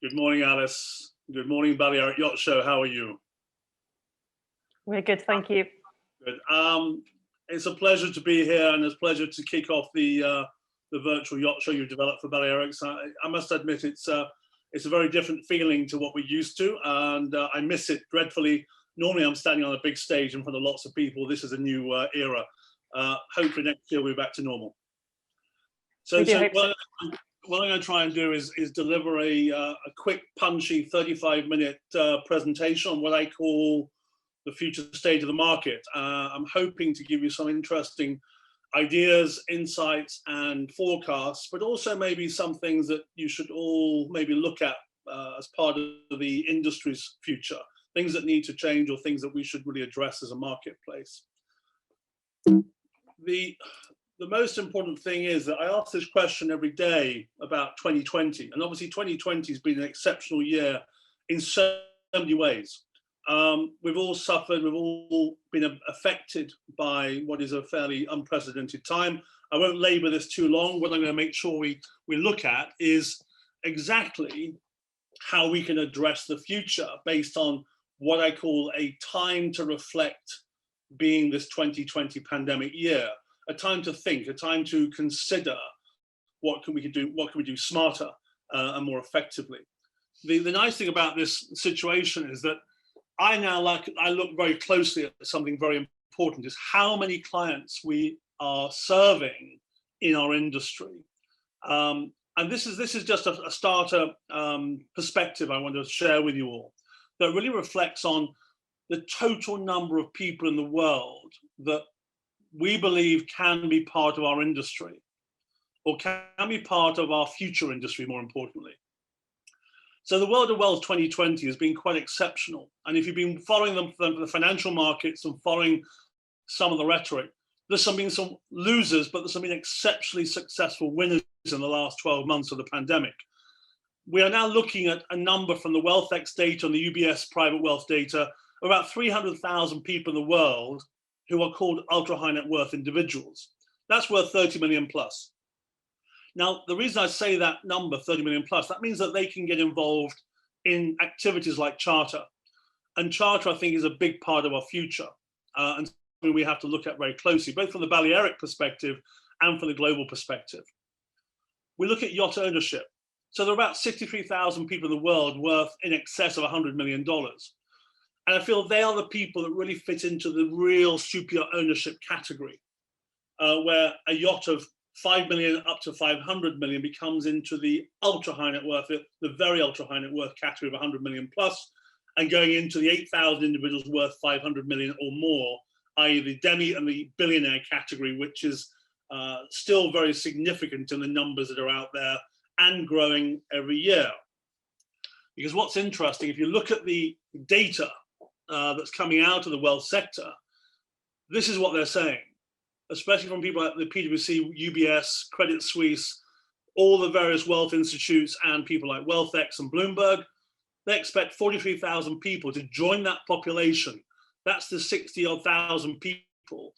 Good morning, Alice. Good morning, Balearic Yacht Show. How are you? We're good, thank you. Good. It's a pleasure to be here, and it's a pleasure to kick off the virtual yacht show you developed for Balearics. I must admit, it's a very different feeling to what we're used to, and I miss it dreadfully. Normally, I'm standing on a big stage in front of lots of people. This is a new era. Hopefully, next year we're back to normal. So what I'm going to try and do is deliver a quick, punchy 35-minute presentation on what I call the future state of the market. I'm hoping to give you some interesting ideas, insights, and forecasts, but also maybe some things that you should all maybe look at as part of the industry's future, things that need to change or things that we should really address as a marketplace. The most important thing is that I ask this question every day about 2020, and obviously 2020 has been an exceptional year in so many ways. We've all suffered, we've all been affected by what is a fairly unprecedented time. I won't labor this too long. What I'm going to make sure we look at is exactly how we can address the future based on what I call a time to reflect, being this 2020 pandemic year. A time to think, a time to consider what can we do smarter and more effectively. The nice thing about this situation is that I look very closely at something very important, is how many clients we are serving in our industry. And this is just a starter perspective I want to share with you all that really reflects on the total number of people in the world that we believe can be part of our industry, or can be part of our future industry, more importantly. So the World of Wealth 2020 has been quite exceptional. And if you've been following the financial markets and following some of the rhetoric, there's been some losers, but there's been exceptionally successful winners in the last 12 months of the pandemic. We are now looking at a number from the WealthX data and the UBS private wealth data, about 300,000 people in the world who are called ultra high net worth individuals. That's worth 30 million plus. Now, the reason I say that number, 30 million plus, that means that they can get involved in activities like charter. And charter, I think, is a big part of our future. And something we have to look at very closely, both from the Balearic perspective and from the global perspective. We look at yacht ownership. So there are about 63,000 people in the world worth in excess of $100 million. And I feel they are the people that really fit into the real super yacht ownership category, where a yacht of 5 million up to 500 million becomes into the ultra high net worth, the very ultra high net worth category of 100 million plus, and going into the 8,000 individuals worth 500 million or more, i.e. the demi and the billionaire category, which is still very significant in the numbers that are out there and growing every year. Because what's interesting, if you look at the data that's coming out of the wealth sector, this is what they're saying, especially from people like the PwC, UBS, Credit Suisse, all the various wealth institutes, and people like WealthX and Bloomberg. They expect 43,000 people to join that population. That's the 60,000 people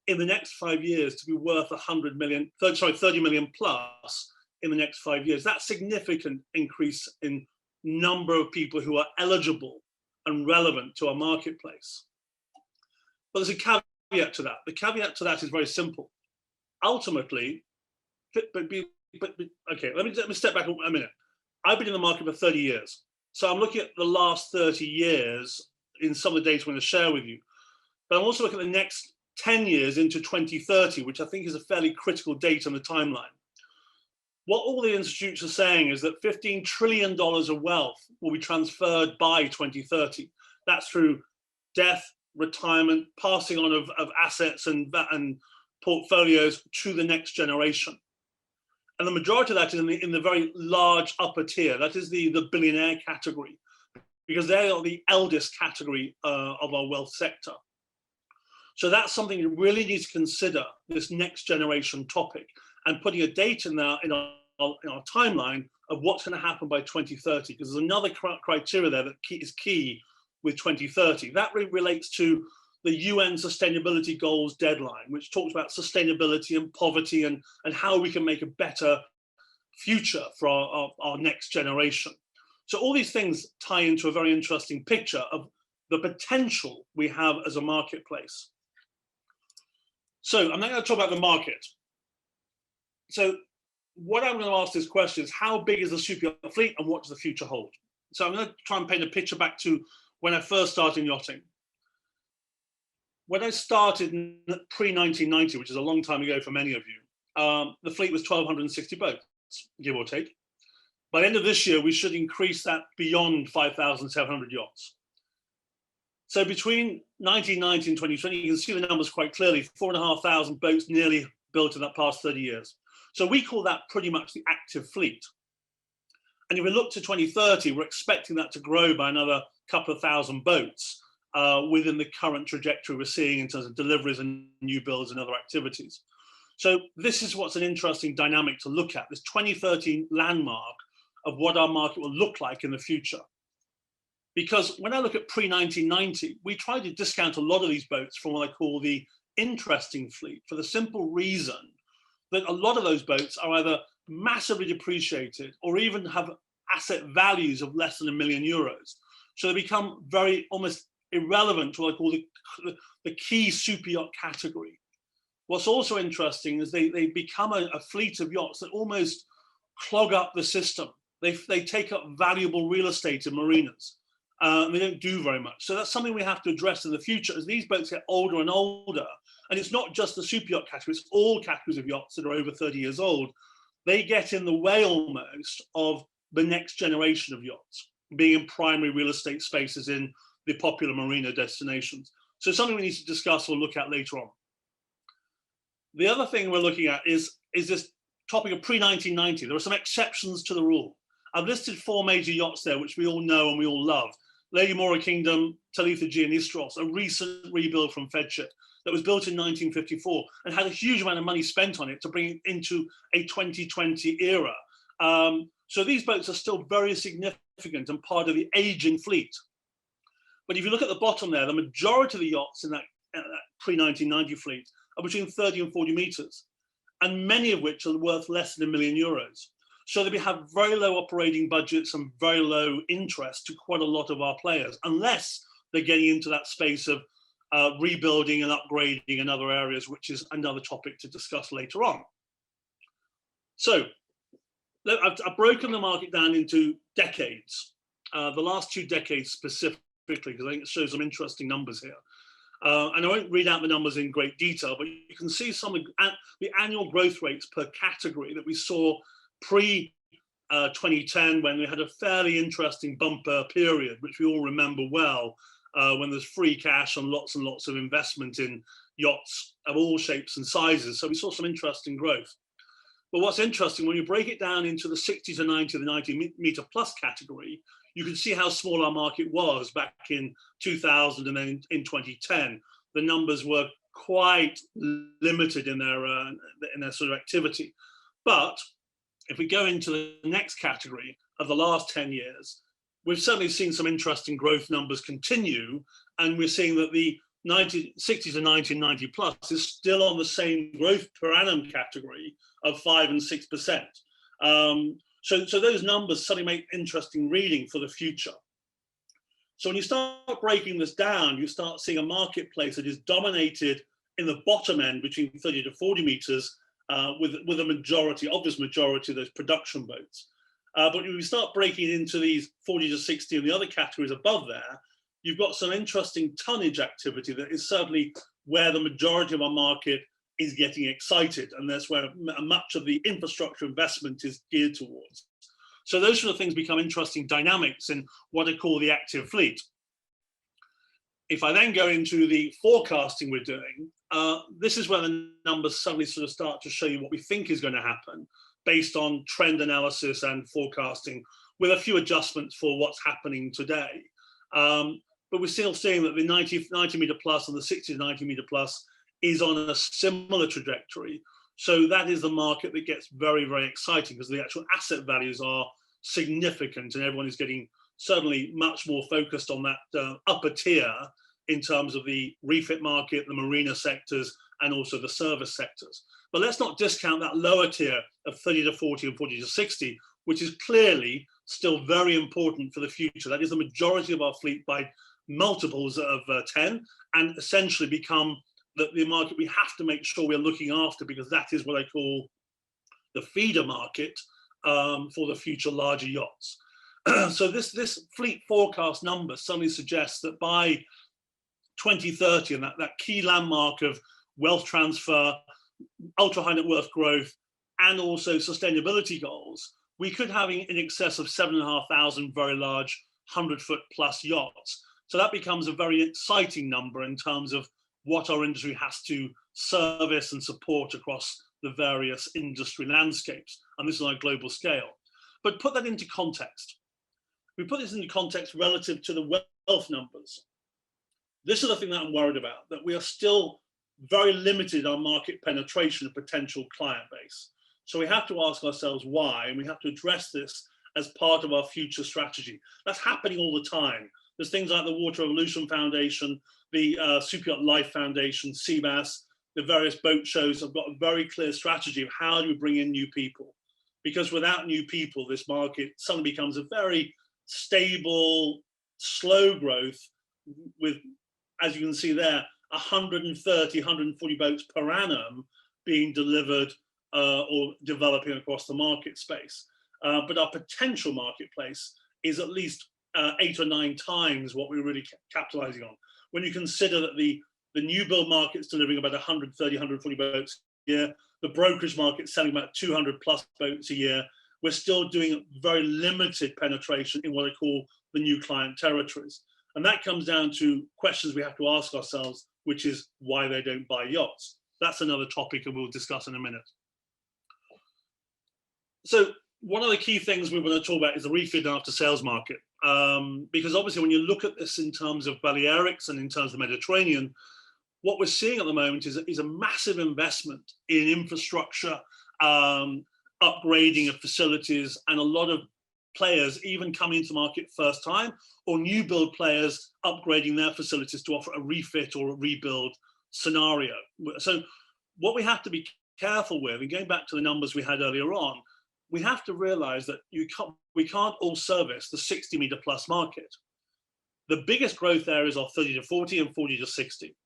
in the next 5 years to be worth 30 million plus in the next 5 years. That's significant increase in number of people who are eligible and relevant to our marketplace. But there's a caveat to that. The caveat to that is very simple. Ultimately, okay, let me step back a minute. I've been in the market for 30 years. So I'm looking at the last 30 years in some of the data I'm going to share with you. But I'm also looking at the next 10 years into 2030, which I think is a fairly critical date on the timeline. What all the institutes are saying is that $15 trillion of wealth will be transferred by 2030. That's through death, retirement, passing on of assets and portfolios to the next generation. And the majority of that is in the very large upper tier. That is the billionaire category, because they are the eldest category of our wealth sector. So that's something you really need to consider, this next generation topic, and putting a date in our timeline of what's going to happen by 2030, because there's another criteria there that is key with 2030. That really relates to the UN Sustainability Goals deadline, which talks about sustainability and poverty and how we can make a better future for our next generation. So all these things tie into a very interesting picture of the potential we have as a marketplace. So I'm now going to talk about the market. So what I'm going to ask this question is, how big is the superyacht fleet and what does the future hold? So I'm going to try and paint a picture back to when I first started yachting. When I started pre-1990, which is a long time ago for many of you, the fleet was 1,260 boats, give or take. By the end of this year, we should increase that beyond 5,700 yachts. So between 1990 and 2020, you can see the numbers quite clearly, 4,500 boats nearly built in that past 30 years. So we call that pretty much the active fleet. And if we look to 2030, we're expecting that to grow by another couple of thousand boats within the current trajectory we're seeing in terms of deliveries and new builds and other activities. So this is what's an interesting dynamic to look at, this 2030 landmark of what our market will look like in the future. Because when I look at pre-1990, we tried to discount a lot of these boats from what I call the interesting fleet, for the simple reason that a lot of those boats are either massively depreciated or even have asset values of less than €1 million. So they become very almost irrelevant to what I call the key super yacht category. What's also interesting is they become a fleet of yachts that almost clog up the system. They take up valuable real estate in marinas. They don't do very much. So that's something we have to address in the future as these boats get older and older. And it's not just the super yacht category, it's all categories of yachts that are over 30 years old. They get in the way almost of the next generation of yachts, being in primary real estate spaces in the popular marina destinations. So something we need to discuss or look at later on. The other thing we're looking at is this topic of pre-1990. There are some exceptions to the rule. I've listed 4 major yachts there, which we all know and we all love. Lady Mora Kingdom, Talitha G and Istros, a recent rebuild from Fedship that was built in 1954 and had a huge amount of money spent on it to bring it into a 2020 era. So these boats are still very significant and part of the aging fleet. But if you look at the bottom there, the majority of the yachts in that pre-1990 fleet are between 30 and 40 meters, and many of which are worth less than €1 million. So they have very low operating budgets and very low interest to quite a lot of our players, unless they're getting into that space of rebuilding and upgrading in other areas, which is another topic to discuss later on. So I've broken the market down into decades, the last 2 decades specifically, because I think it shows some interesting numbers here. And I won't read out the numbers in great detail, but you can see some of the annual growth rates per category that we saw pre-2010, when we had a fairly interesting bumper period, which we all remember well, when there's free cash and lots of investment in yachts of all shapes and sizes. So we saw some interesting growth. But what's interesting, when you break it down into the 60 to 90, the 90 meter plus category, you can see how small our market was back in 2000 and then in 2010. The numbers were quite limited in their sort of activity. But if we go into the next category of the last 10 years, we've certainly seen some interesting growth numbers continue, and we're seeing that the 60 to 90 and 90 plus is still on the same growth per annum category of 5 and 6%. So those numbers suddenly make interesting reading for the future. So when you start breaking this down, you start seeing a marketplace that is dominated in the bottom end between 30 to 40 meters with a majority, obvious majority of those production boats. But when you start breaking into these 40 to 60 and the other categories above there, you've got some interesting tonnage activity that is certainly where the majority of our market is getting excited, and that's where much of the infrastructure investment is geared towards. So those sort of things become interesting dynamics in what I call the active fleet. If I then go into the forecasting we're doing, this is where the numbers suddenly sort of start to show you what we think is going to happen based on trend analysis and forecasting, with a few adjustments for what's happening today. But we're still seeing that the 90 meter plus and the 60 to 90 meter plus is on a similar trajectory. So that is the market that gets very, very exciting, because the actual asset values are significant and everyone is getting certainly much more focused on that upper tier in terms of the refit market, the marina sectors, and also the service sectors. But let's not discount that lower tier of 30 to 40 and 40 to 60, which is clearly still very important for the future. That is the majority of our fleet by multiples of 10, and essentially become the market we have to make sure we're looking after, because that is what I call the feeder market for the future larger yachts. So this fleet forecast number suddenly suggests that by 2030, and that key landmark of wealth transfer, ultra high net worth growth, and also sustainability goals, we could have in excess of 7,500 very large 100-foot plus yachts. So that becomes a very exciting number in terms of what our industry has to service and support across the various industry landscapes. And this is on a global scale. But put that into context. We put this into context relative to the wealth numbers. This is the thing that I'm worried about, that we are still very limited on market penetration of potential client base. So we have to ask ourselves why, and we have to address this as part of our future strategy. That's happening all the time. There's things like the Water Revolution Foundation, the Superyacht Life Foundation, CMAS, the various boat shows have got a very clear strategy of how do we bring in new people. Because without new people, this market suddenly becomes a very stable, slow growth with, as you can see there, 130, 140 boats per annum being delivered or developing across the market space. But our potential marketplace is at least 8 or 9 times what we're really capitalizing on. When you consider that the new build market's delivering about 130, 140 boats a year, the brokerage market's selling about 200 plus boats a year, we're still doing very limited penetration in what I call the new client territories. And that comes down to questions we have to ask ourselves, which is why they don't buy yachts. That's another topic and we'll discuss in a minute. So one of the key things we want to talk about is the refit and after sales market. Because obviously when you look at this in terms of Balearics and in terms of the Mediterranean, what we're seeing at the moment is a massive investment in infrastructure, upgrading of facilities, and a lot of players even coming into the market first time, or new build players upgrading their facilities to offer a refit or a rebuild scenario. So what we have to be careful with, and going back to the numbers we had earlier on, we have to realize that we can't all service the 60 meter plus market. The biggest growth areas are 30 to 40 and 40 to 60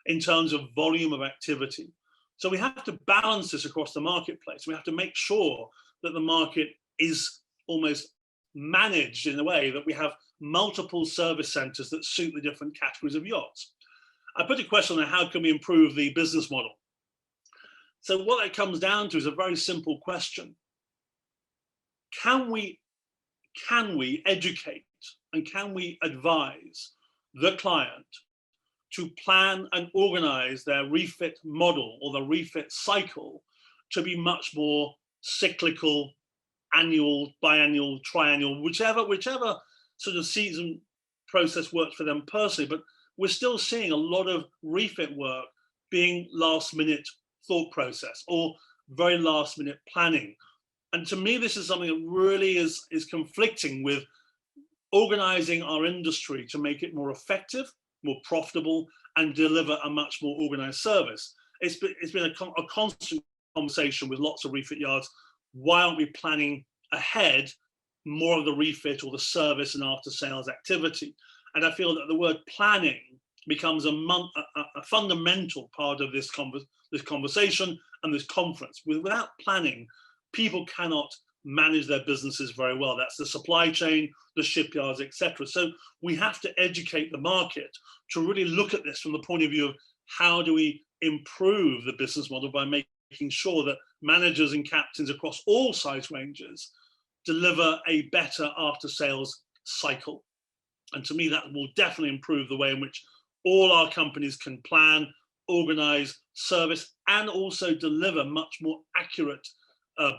in terms of volume of activity. So we have to balance this across the marketplace. We have to make sure that the market is almost managed in a way that we have multiple service centers that suit the different categories of yachts. I put a question on how can we improve the business model? So what that comes down to is a very simple question. Can we educate and can we advise the client to plan and organize their refit model or the refit cycle to be much more cyclical, annual, biannual, triannual, whichever sort of season process works for them personally. But we're still seeing a lot of refit work being last minute thought process or very last minute planning. And to me, this is something that really is conflicting with organizing our industry to make it more effective, more profitable, and deliver a much more organized service. It's been a constant conversation with lots of refit yards. Why aren't we planning ahead more of the refit or the service and after sales activity? And I feel that the word planning becomes a fundamental part of this conversation and this conference. Without planning, people cannot manage their businesses very well. That's the supply chain, the shipyards, etc. So we have to educate the market to really look at this from the point of view of how do we improve the business model by making sure that managers and captains across all size ranges deliver a better after sales cycle. And to me, that will definitely improve the way in which all our companies can plan, organize, service, and also deliver much more accurate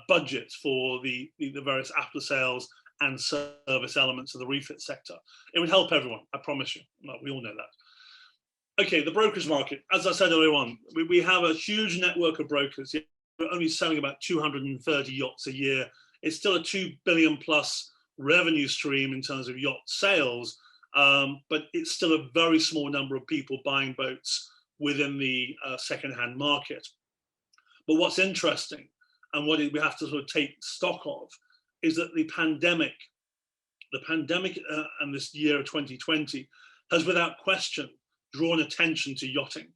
budgets for the various after sales and service elements of the refit sector. It would help everyone, I promise you. Well, we all know that. Okay, the brokers market. As I said earlier on, we have a huge network of brokers. We're only selling about 230 yachts a year. It's still a 2 billion plus revenue stream in terms of yacht sales, but it's still a very small number of people buying boats within the second-hand market. But what's interesting, and what we have to sort of take stock of, is that the pandemic and this year of 2020 has without question drawn attention to yachting.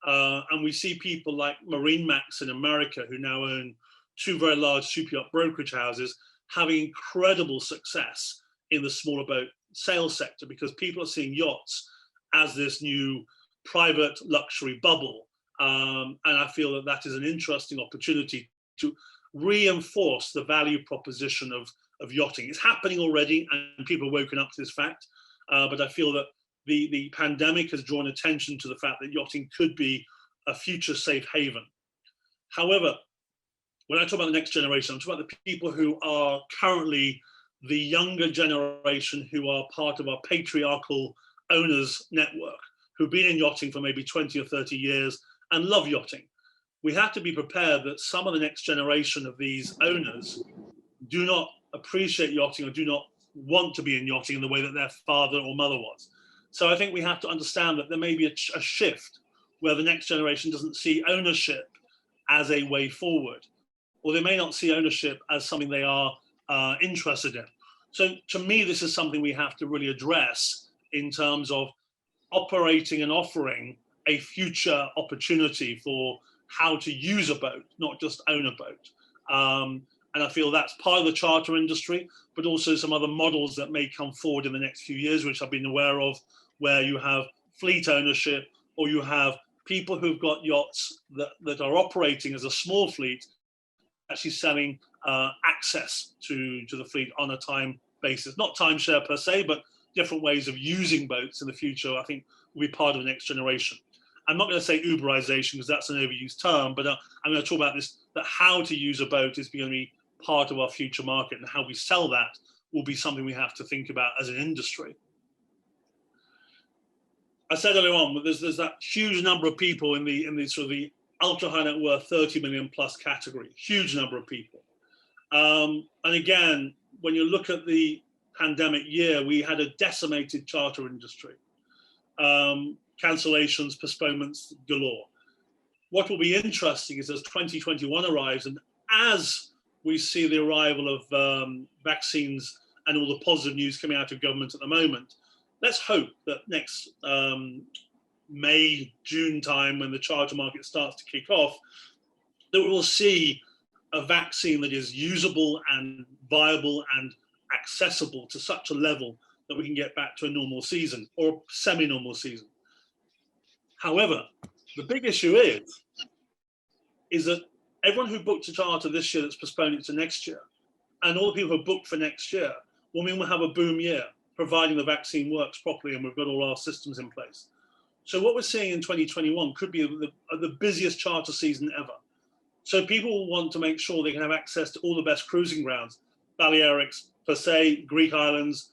And we see people like MarineMax in America, who now own 2 very large superyacht brokerage houses, having incredible success in the smaller boat sales sector, because people are seeing yachts as this new private luxury bubble. And I feel that that is an interesting opportunity to reinforce the value proposition of yachting. It's happening already, and people are woken up to this fact. But I feel that the pandemic has drawn attention to the fact that yachting could be a future safe haven. However, when I talk about the next generation, I'm talking about the people who are currently the younger generation, who are part of our patriarchal owners network, who've been in yachting for maybe 20 or 30 years and love yachting. We have to be prepared that some of the next generation of these owners do not appreciate yachting or do not want to be in yachting in the way that their father or mother was. So I think we have to understand that there may be a shift where the next generation doesn't see ownership as a way forward, or they may not see ownership as something they are interested in. So to me, this is something we have to really address in terms of operating and offering a future opportunity for how to use a boat, not just own a boat. And I feel that's part of the charter industry, but also some other models that may come forward in the next few years, which I've been aware of, where you have fleet ownership, or you have people who've got yachts that are operating as a small fleet, actually selling access to the fleet on a time basis. Not timeshare per se, but different ways of using boats in the future, I think, will be part of the next generation. I'm not going to say Uberization, because that's an overused term, but I'm going to talk about this, that how to use a boat is going to be part of our future market, and how we sell that will be something we have to think about as an industry. I said earlier on, but there's that huge number of people in the sort of the ultra high net worth 30 million plus category, huge number of people. And again, when you look at the pandemic year, we had a decimated charter industry. Cancellations, postponements galore. What will be interesting is as 2021 arrives, and as we see the arrival of vaccines and all the positive news coming out of government at the moment, let's hope that next May, June time, when the charter market starts to kick off, that we will see a vaccine that is usable and viable and accessible to such a level that we can get back to a normal season or semi-normal season. However, the big issue is that everyone who booked a charter this year that's postponing it to next year, and all the people who are booked for next year, will mean we'll have a boom year, providing the vaccine works properly and we've got all our systems in place. So what we're seeing in 2021 could be the busiest charter season ever. So people will want to make sure they can have access to all the best cruising grounds, Balearics per se, Greek islands,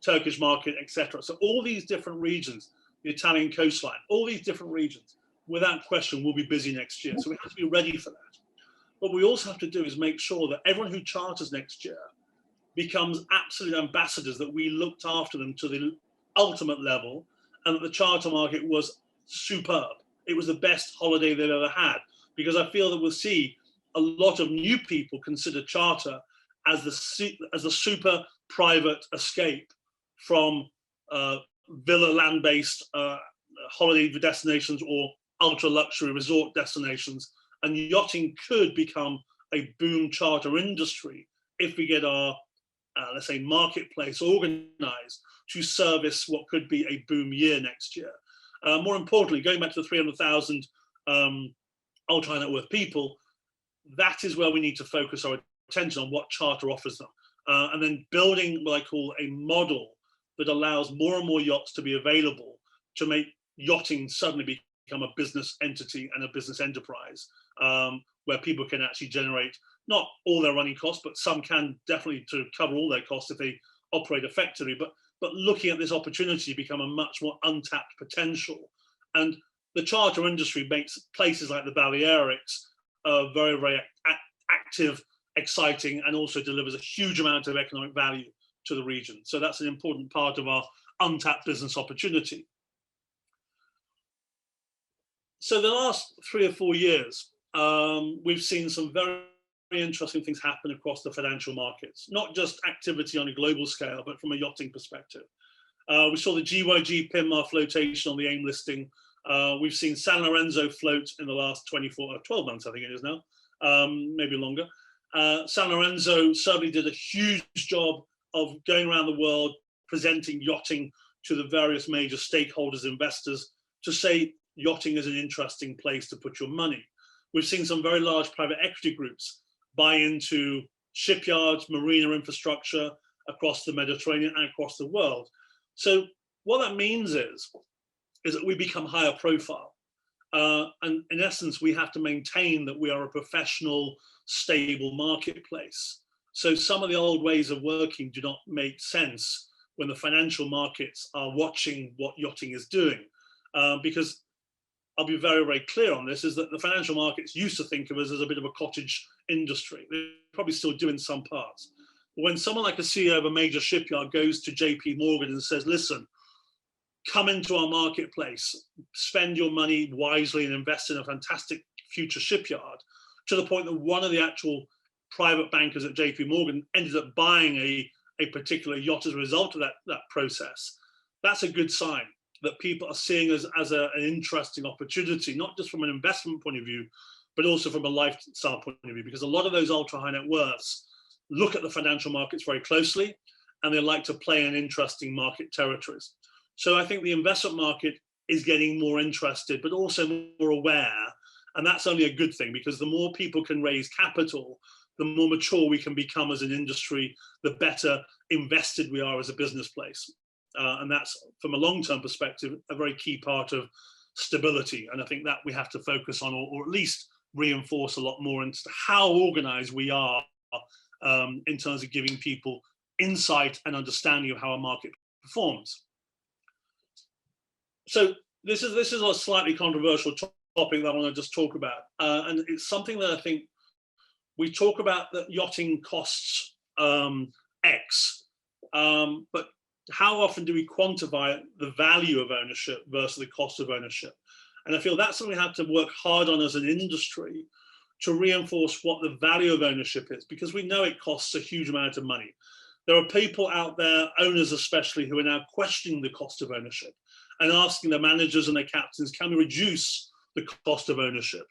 Turkish market, etc. So all these different regions, the Italian coastline, all these different regions, without question, will be busy next year. So we have to be ready for that. What we also have to do is make sure that everyone who charters next year becomes absolute ambassadors, that we looked after them to the ultimate level, and that the charter market was superb. It was the best holiday they've ever had, because I feel that we'll see a lot of new people consider charter as the super private escape from villa land-based holiday destinations or ultra luxury resort destinations. And yachting could become a boom charter industry if we get our let's say marketplace organized to service what could be a boom year next year. More importantly, going back to the 300,000 ultra high net worth people, that is where we need to focus our attention on what charter offers them, and then building what I call a model that allows more and more yachts to be available to make yachting suddenly become a business entity and a business enterprise, where people can actually generate not all their running costs, but some can definitely to cover all their costs if they operate effectively, but looking at this opportunity to become a much more untapped potential. And the charter industry makes places like the Balearics very, very active, exciting, and also delivers a huge amount of economic value to the region. So that's an important part of our untapped business opportunity. So the last 3 or 4 years, we've seen some very interesting things happen across the financial markets, not just activity on a global scale, but from a yachting perspective. We saw the GYG Pinmar flotation on the AIM listing. We've seen San Lorenzo float in the last 12 months, I think it is now, maybe longer. San Lorenzo certainly did a huge job of going around the world, presenting yachting to the various major stakeholders, investors, to say yachting is an interesting place to put your money. We've seen some very large private equity groups buy into shipyards, marina infrastructure across the Mediterranean and across the world. So what that means is that we become higher profile. And in essence, we have to maintain that we are a professional, stable marketplace. So some of the old ways of working do not make sense when the financial markets are watching what yachting is doing. Because I'll be very, very clear on this, is that the financial markets used to think of us as a bit of a cottage industry. They probably still do in some parts. When someone like a CEO of a major shipyard goes to JP Morgan and says, listen, come into our marketplace, spend your money wisely and invest in a fantastic future shipyard, to the point that one of the actual private bankers at JP Morgan ended up buying a particular yacht as a result of that process, that's a good sign that people are seeing us as an interesting opportunity, not just from an investment point of view, but also from a lifestyle point of view, because a lot of those ultra high net worths look at the financial markets very closely, and they like to play in interesting market territories. So I think the investment market is getting more interested, but also more aware. And that's only a good thing, because the more people can raise capital, the more mature we can become as an industry, the better invested we are as a business place. And that's, from a long-term perspective, a very key part of stability. And I think that we have to focus on, or at least reinforce a lot more into how organized we are in terms of giving people insight and understanding of how a market performs. So this is a slightly controversial topic that I want to just talk about. And it's something that I think we talk about, that yachting costs X, but how often do we quantify the value of ownership versus the cost of ownership? And I feel that's something we have to work hard on as an industry, to reinforce what the value of ownership is, because we know it costs a huge amount of money. There are people out there, owners especially, who are now questioning the cost of ownership and asking their managers and their captains, can we reduce the cost of ownership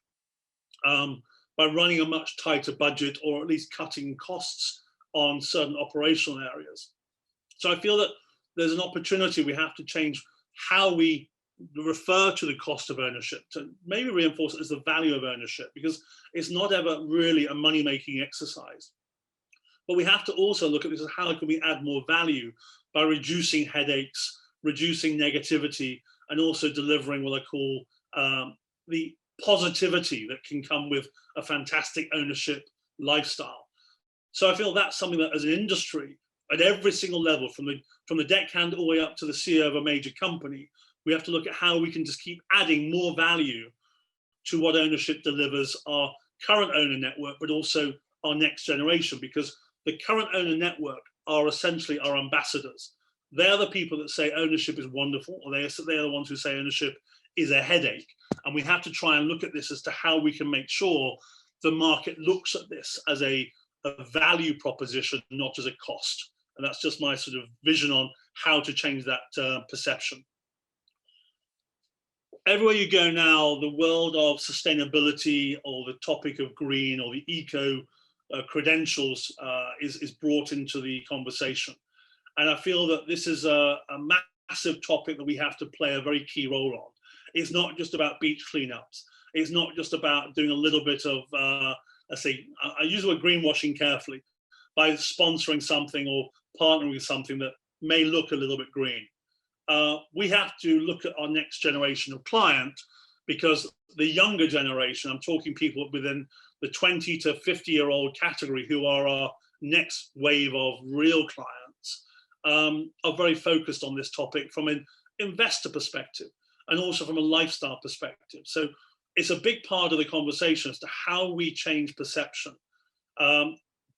by running a much tighter budget, or at least cutting costs on certain operational areas? So I feel that there's an opportunity. We have to change how we refer to the cost of ownership, to maybe reinforce it as the value of ownership, because it's not ever really a money-making exercise. But we have to also look at this as how can we add more value by reducing headaches, reducing negativity, and also delivering what I call the positivity that can come with a fantastic ownership lifestyle. So I feel that's something that, as an industry, at every single level, from the deckhand all the way up to the CEO of a major company, we have to look at how we can just keep adding more value to what ownership delivers our current owner network, but also our next generation, because the current owner network are essentially our ambassadors. They're the people that say ownership is wonderful, or they're the ones who say ownership is a headache. And we have to try and look at this as to how we can make sure the market looks at this as a value proposition, not as a cost. And that's just my sort of vision on how to change that perception. Everywhere you go now, the world of sustainability, or the topic of green, or the eco credentials is brought into the conversation. And I feel that this is a massive topic that we have to play a very key role on. It's not just about beach cleanups. It's not just about doing a little bit of, let's say, I use the word greenwashing carefully, by sponsoring something or partnering with something that may look a little bit green. We have to look at our next generation of client, because the younger generation, I'm talking people within the 20 to 50-year-old category, who are our next wave of real clients, are very focused on this topic from an investor perspective and also from a lifestyle perspective. So it's a big part of the conversation as to how we change perception.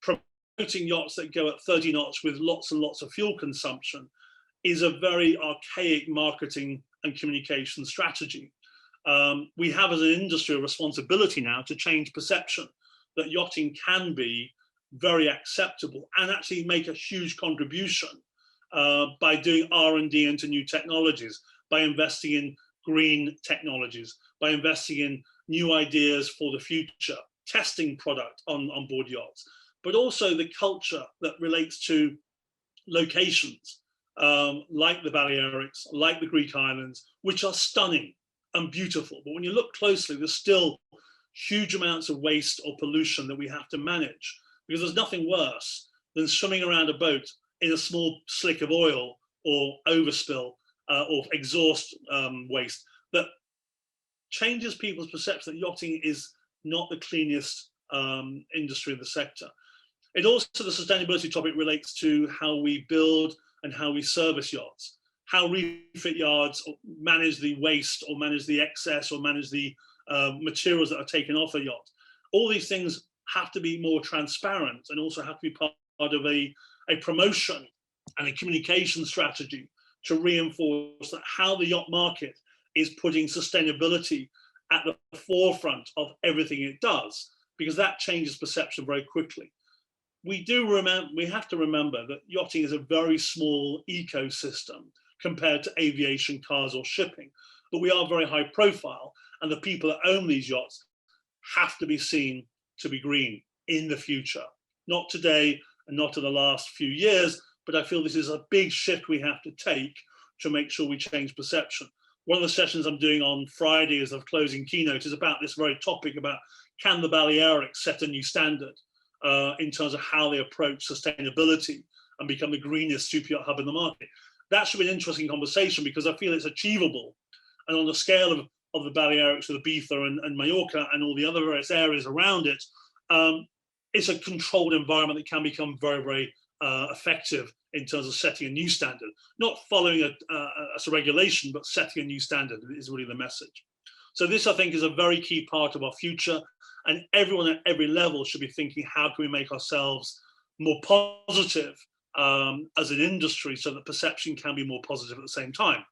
Promoting yachts that go at 30 knots with lots and lots of fuel consumption is a very archaic marketing and communication strategy. we have as an industry a responsibility now to change perception that yachting can be very acceptable and actually make a huge contribution by doing R&D into new technologies, by investing in green technologies, by investing in new ideas for the future, testing product on board yachts, but also the culture that relates to locations like the Balearics, like the Greek islands, which are stunning and beautiful. But when you look closely, there's still huge amounts of waste or pollution that we have to manage, because there's nothing worse than swimming around a boat in a small slick of oil or overspill or exhaust waste that changes people's perception that yachting is not the cleanest industry in the sector. It also, the sustainability topic relates to how we build and how we service yachts, how refit yards manage the waste or manage the excess or manage the materials that are taken off a yacht. All these things have to be more transparent and also have to be part of a promotion and a communication strategy to reinforce that how the yacht market is putting sustainability at the forefront of everything it does, because that changes perception very quickly. We have to remember that yachting is a very small ecosystem compared to aviation, cars or shipping, but we are very high profile, and the people that own these yachts have to be seen to be green in the future. Not today and not in the last few years, but I feel this is a big shift we have to take to make sure we change perception. One of the sessions I'm doing on Friday as a closing keynote is about this very topic, about can the Balearics set a new standard in terms of how they approach sustainability and become the greenest super yacht hub in the market. That should be an interesting conversation because I feel it's achievable. And on the scale of the Balearics, of Ibiza and Mallorca and all the other various areas around it, it's a controlled environment that can become very, very effective in terms of setting a new standard. Not following a regulation, but setting a new standard is really the message. So this, I think, is a very key part of our future. And everyone at every level should be thinking, how can we make ourselves more positive as an industry so that perception can be more positive at the same time.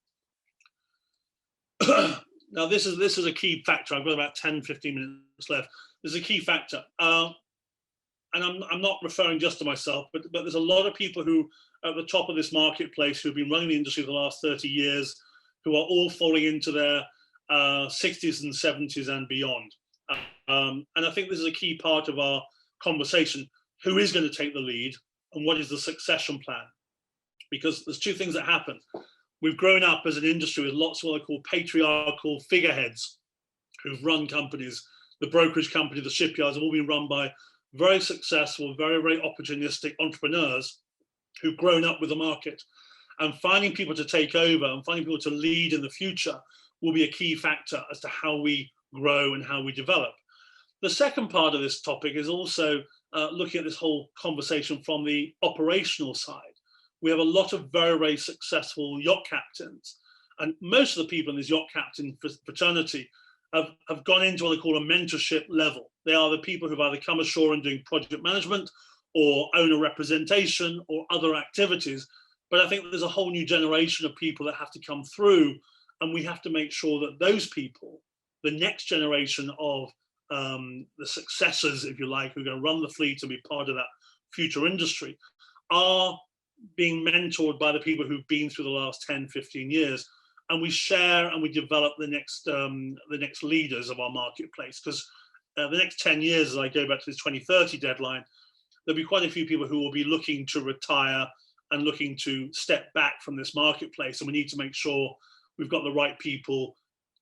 Now, this is a key factor. I've got about 10, 15 minutes left. This is a key factor. And I'm not referring just to myself, but there's a lot of people who are at the top of this marketplace who've been running the industry for the last 30 years, who are all falling into their 60s and 70s and beyond. And I think this is a key part of our conversation. Who is going to take the lead and what is the succession plan? Because there's two things that happen. We've grown up as an industry with lots of what I call patriarchal figureheads who've run companies. The brokerage company, the shipyards have all been run by very successful, very, very opportunistic entrepreneurs who've grown up with the market. And finding people to take over and finding people to lead in the future will be a key factor as to how we grow and how we develop. The second part of this topic is also looking at this whole conversation from the operational side. We have a lot of very, very successful yacht captains, and most of the people in this yacht captain fraternity have gone into what they call a mentorship level. They are the people who've either come ashore and doing project management or owner representation or other activities. But I think there's a whole new generation of people that have to come through, and we have to make sure that those people, the next generation of the successors, if you like, who are going to run the fleet and be part of that future industry, are being mentored by the people who've been through the last 10, 15 years. And we share and we develop the next leaders of our marketplace. Because the next 10 years, as I go back to this 2030 deadline, there'll be quite a few people who will be looking to retire and looking to step back from this marketplace. And we need to make sure we've got the right people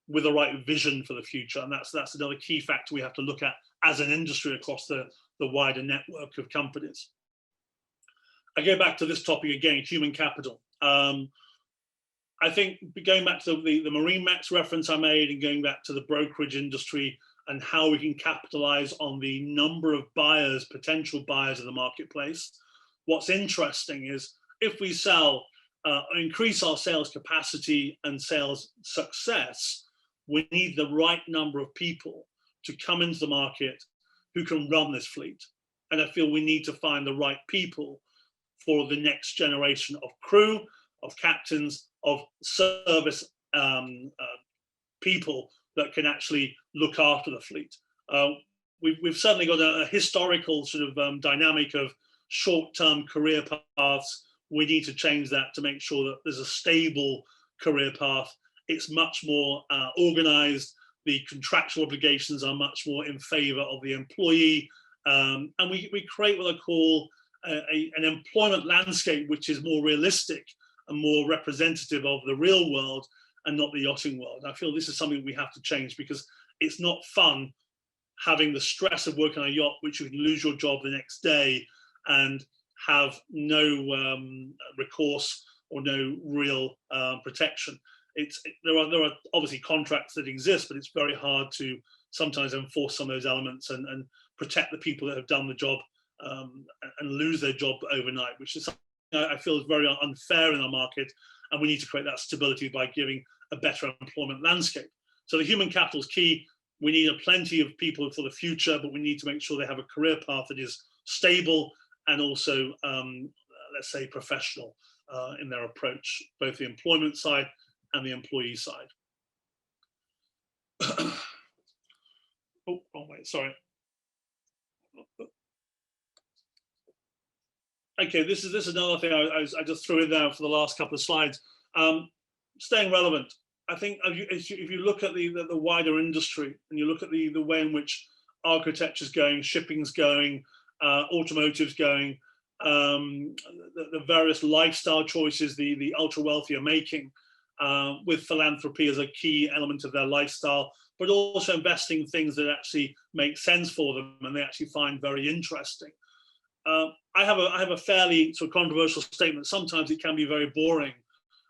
with the right vision for the future. And that's another key factor we have to look at as an industry across the wider network of companies. I go back to this topic again, human capital. I think going back to the Marine Max reference I made and going back to the brokerage industry and how we can capitalize on the number of buyers, potential buyers in the marketplace. What's interesting is if we increase our sales capacity and sales success, we need the right number of people to come into the market who can run this fleet. And I feel we need to find the right people for the next generation of crew, of captains, of service people that can actually look after the fleet. We've certainly got a historical sort of dynamic of short-term career paths. We need to change that to make sure that there's a stable career path. It's much more organized. The contractual obligations are much more in favor of the employee. And we create what I call an employment landscape which is more realistic and more representative of the real world and not the yachting world. I feel this is something we have to change, because it's not fun having the stress of working on a yacht, which you can lose your job the next day and have no recourse or no real protection. There are obviously contracts that exist, but it's very hard to sometimes enforce some of those elements and protect the people that have done the job and lose their job overnight, which is something I feel is very unfair in our market. And we need to create that stability by giving a better employment landscape. So the human capital is key. We need plenty of people for the future, but we need to make sure they have a career path that is stable and also, let's say, professional in their approach, both the employment side and the employee side. Oh, wait, sorry. Okay, this is another thing I just threw in there for the last couple of slides. Staying relevant. I think if you look at the wider industry and you look at the way in which architecture's going, shipping's going, automotive's going, the various lifestyle choices the ultra wealthy are making, with philanthropy as a key element of their lifestyle, but also investing in things that actually make sense for them and they actually find very interesting. I have a fairly sort of controversial statement. Sometimes it can be very boring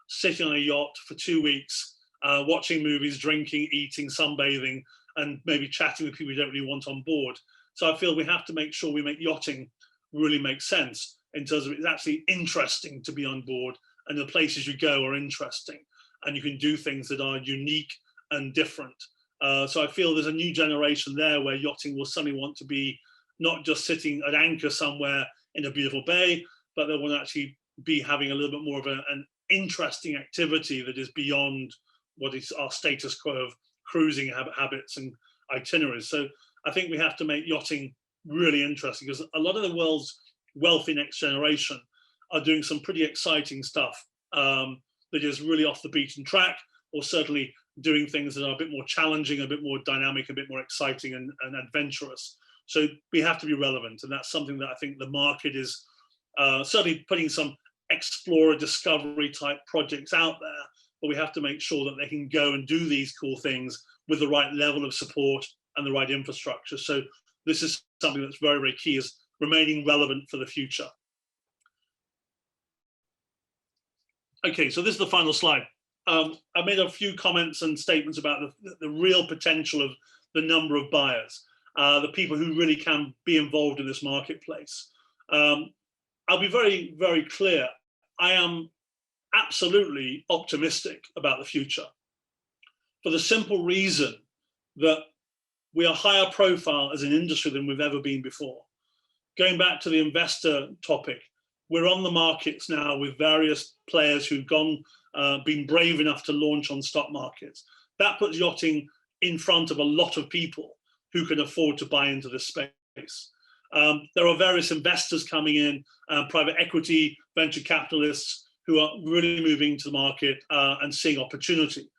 sitting on a yacht for 2 weeks, watching movies, drinking, eating, sunbathing, and maybe chatting with people you don't really want on board. So I feel we have to make sure we make yachting really make sense in terms of it's actually interesting to be on board, and the places you go are interesting, and you can do things that are unique and different. So I feel there's a new generation there where yachting will suddenly want to be not just sitting at anchor somewhere in a beautiful bay, but they want to actually be having a little bit more of an interesting activity that is beyond what is our status quo of cruising habits and itineraries. So I think we have to make yachting really interesting, because a lot of the world's wealthy next generation are doing some pretty exciting stuff that is really off the beaten track, or certainly doing things that are a bit more challenging, a bit more dynamic, a bit more exciting and adventurous. So we have to be relevant, and that's something that I think the market is certainly putting some explorer discovery type projects out there, but we have to make sure that they can go and do these cool things with the right level of support and the right infrastructure. So this is something that's very, very key, is remaining relevant for the future. Okay, so this is the final slide. I made a few comments and statements about the real potential of the number of buyers, the people who really can be involved in this marketplace. I'll be very, very clear. I am absolutely optimistic about the future, for the simple reason that we are higher profile as an industry than we've ever been before. Going back to the investor topic, we're on the markets now with various players who've been brave enough to launch on stock markets. That puts yachting in front of a lot of people who can afford to buy into this space. There are various investors coming in, private equity, venture capitalists, who are really moving to the market and seeing opportunity.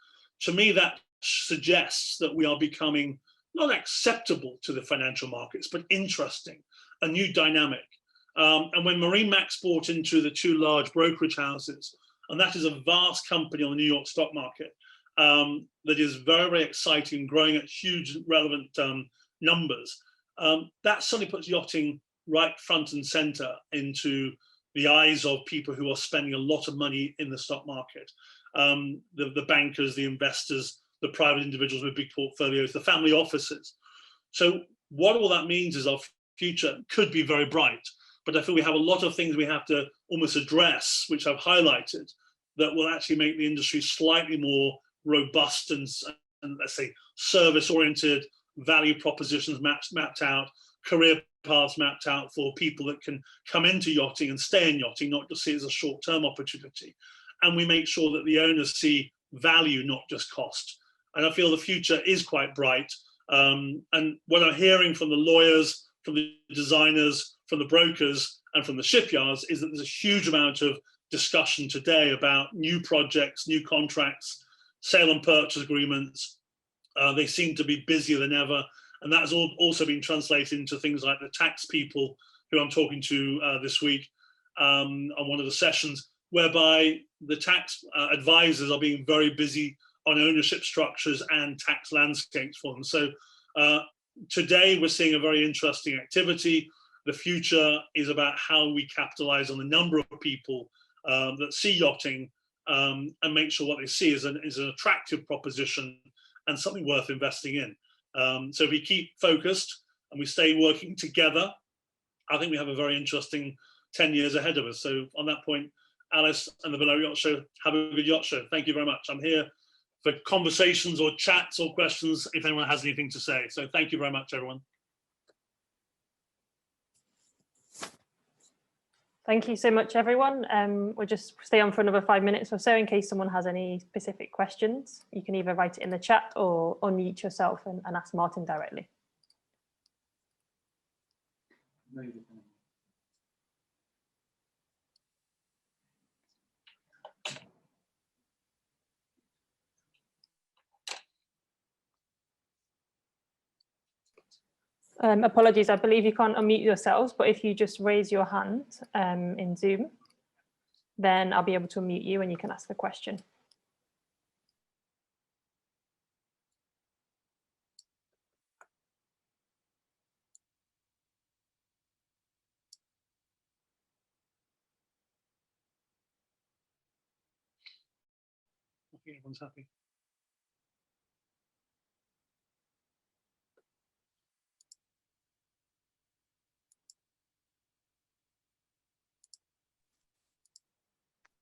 To me, that suggests that we are becoming not acceptable to the financial markets, but interesting, a new dynamic. And when MarineMax bought into the 2 large brokerage houses, and that is a vast company on the New York stock market that is very, very exciting, growing at huge relevant numbers, that suddenly puts yachting right front and center into the eyes of people who are spending a lot of money in the stock market. The bankers, the investors, the private individuals with big portfolios, the family offices. So what all that means is our future could be very bright, but I feel we have a lot of things we have to almost address, which I've highlighted, that will actually make the industry slightly more robust and let's say service-oriented, value propositions mapped out, career paths mapped out for people that can come into yachting and stay in yachting, not just see it as a short-term opportunity. And we make sure that the owners see value, not just cost. And I feel the future is quite bright. And what I'm hearing from the lawyers, from the designers, from the brokers, and from the shipyards is that there's a huge amount of discussion today about new projects, new contracts, sale and purchase agreements. They seem to be busier than ever. And that has also been translated into things like the tax people who I'm talking to this week on one of the sessions, whereby the tax advisors are being very busy on ownership structures and tax landscapes for them. So today we're seeing a very interesting activity. The future is about how we capitalize on the number of people that see yachting and make sure what they see is an attractive proposition and something worth investing in. So if we keep focused and we stay working together, I think we have a very interesting 10 years ahead of us. So on that point, Alice and the Balearic Yacht Show, have a good yacht show. Thank you very much. I'm here for conversations or chats or questions if anyone has anything to say. So thank you very much, everyone. Thank you so much, everyone. We'll just stay on for another 5 minutes or so in case someone has any specific questions. You can either write it in the chat or unmute yourself and ask Martin directly. Apologies, I believe you can't unmute yourselves, but if you just raise your hand in Zoom, then I'll be able to unmute you and you can ask the question. I think everyone's happy.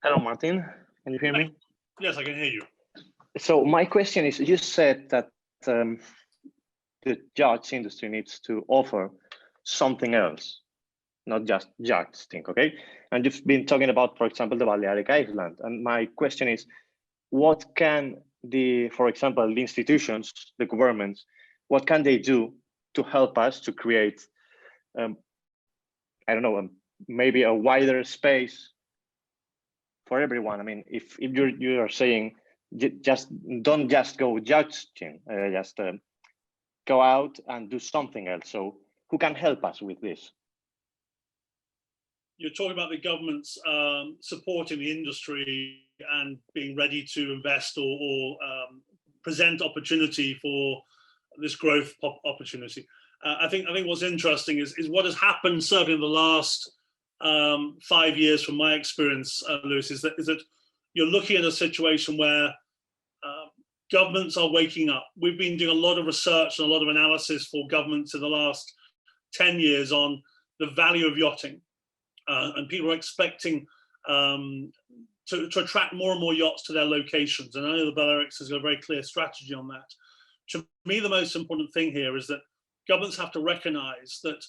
Hello, Martin. Can you hear me? Yes, I can hear you. So my question is, you said that the yacht industry needs to offer something else, not just yachting, okay? And you've been talking about, for example, the Balearic Island. And my question is, what can for example, the institutions, the governments, what can they do to help us to create, I don't know, maybe a wider space for everyone? I mean, if you are saying don't just go yachting, just go out and do something else. So who can help us with this? You're talking about the government's supporting the industry and being ready to invest or present opportunity for this growth opportunity. I think what's interesting is what has happened certainly in the last 5 years, from my experience, Lewis, is that you're looking at a situation where governments are waking up. We've been doing a lot of research and a lot of analysis for governments in the last 10 years on the value of yachting. And people are expecting to attract more and more yachts to their locations. And I know the Balearics has got a very clear strategy on that. To me, the most important thing here is that governments have to recognize that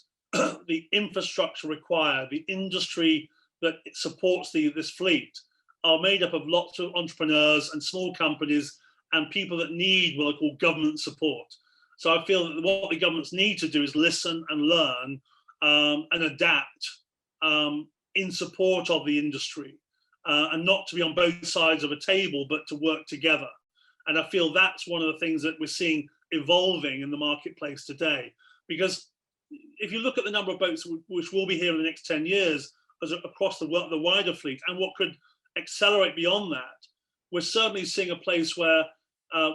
the infrastructure required, the industry that supports this fleet, are made up of lots of entrepreneurs and small companies and people that need what I call government support. So I feel that what the governments need to do is listen and learn and adapt in support of the industry, and not to be on both sides of a table, but to work together. And I feel that's one of the things that we're seeing evolving in the marketplace today. Because if you look at the number of boats which will be here in the next 10 years across the wider fleet, and what could accelerate beyond that, we're certainly seeing a place where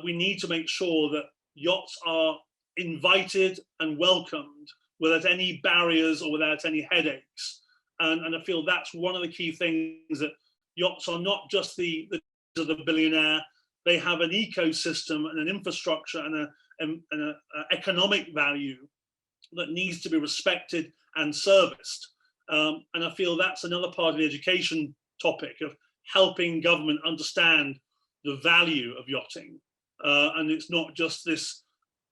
we need to make sure that yachts are invited and welcomed without any barriers or without any headaches. And I feel that's one of the key things, that yachts are not just the billionaire. They have an ecosystem and an infrastructure and an economic value that needs to be respected and serviced. And I feel that's another part of the education topic, of helping government understand the value of yachting. And it's not just this,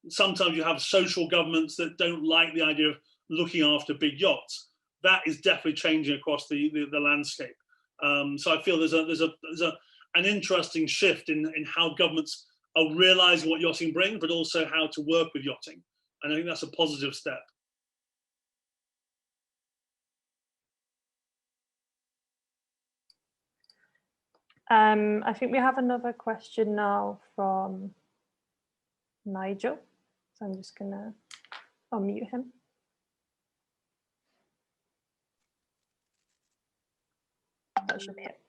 sometimes you have social governments that don't like the idea of looking after big yachts. That is definitely changing across the landscape. So I feel there's an interesting shift in how governments of realizing what yachting brings, but also how to work with yachting. And I think that's a positive step. I think we have another question now from Nigel. So I'm just gonna unmute him. That should be it.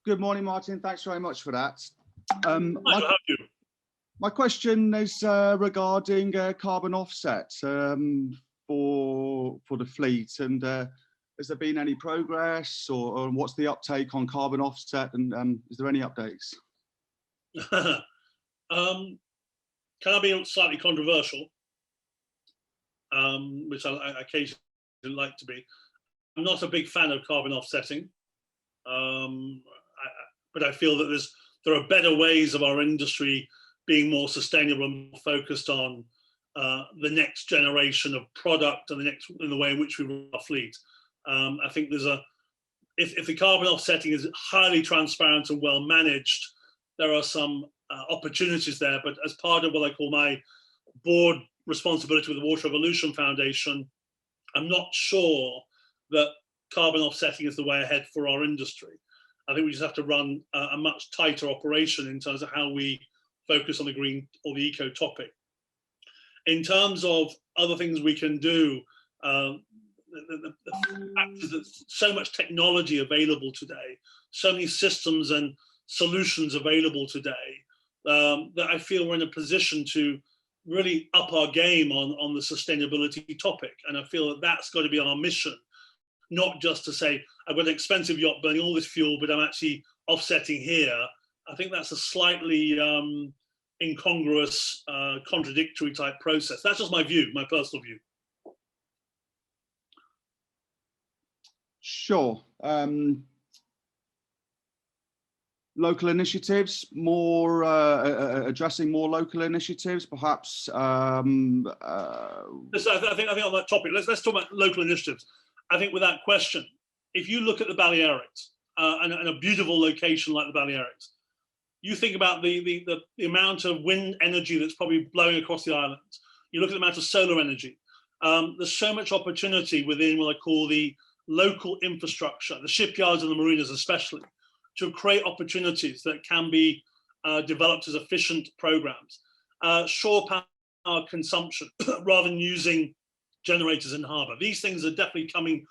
Good morning, Martin. Thanks very much for that. Nigel, how are you? My question is regarding carbon offset for the fleet, and has there been any progress, or what's the uptake on carbon offset, and is there any updates? Can I be slightly controversial, which I occasionally like to be? I'm not a big fan of carbon offsetting, but I feel that there are better ways of our industry being more sustainable and focused on the next generation of product and in the way in which we run our fleet. I think if the carbon offsetting is highly transparent and well managed, there are some opportunities there. But as part of what I call my board responsibility with the Water Revolution Foundation, I'm not sure that carbon offsetting is the way ahead for our industry. I think we just have to run a much tighter operation in terms of how we focus on the green or the eco topic. In terms of other things we can do, the fact is that so much technology available today, so many systems and solutions available today, that I feel we're in a position to really up our game on the sustainability topic. And I feel that that's got to be our mission, not just to say, I've got an expensive yacht burning all this fuel, but I'm actually offsetting here. I think that's a slightly incongruous, contradictory type process. That's just my view, my personal view. Sure. Local initiatives, more addressing more local initiatives, perhaps. I think on that topic, let's talk about local initiatives. I think without question, if you look at the Balearics and a beautiful location like the Balearics, you think about the amount of wind energy that's probably blowing across the island. You look at the amount of solar energy. There's so much opportunity within what I call the local infrastructure, the shipyards and the marinas especially, to create opportunities that can be developed as efficient programs. Shore power consumption, rather than using generators in harbour. These things are definitely coming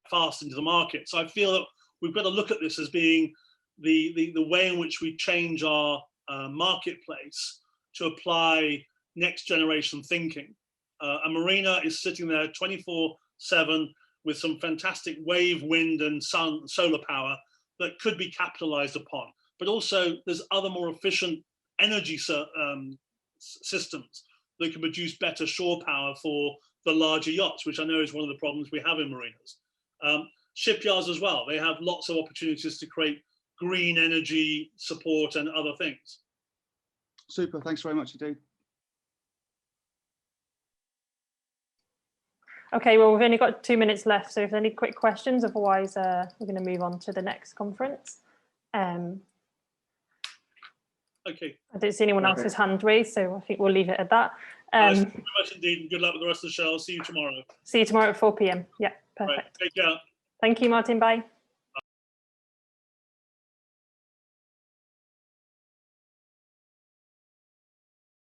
fast into the market. So I feel that we've got to look at this as being the way in which we change our marketplace to apply next generation thinking. A marina is sitting there 24/7 with some fantastic wave, wind and solar power that could be capitalized upon. But also there's other more efficient energy systems that can produce better shore power for the larger yachts, which I know is one of the problems we have in marinas. Shipyards as well, they have lots of opportunities to create green energy support and other things. Super, thanks very much indeed. Okay, well, we've only got 2 minutes left, so if there's any quick questions, otherwise we're going to move on to the next conference. Okay. I don't see anyone else's hand raised, so I think we'll leave it at that. Thanks very much indeed, and good luck with the rest of the show. I'll see you tomorrow. See you tomorrow at 4 p.m. Yeah, perfect. Right, take care. Thank you, Martin. Bye.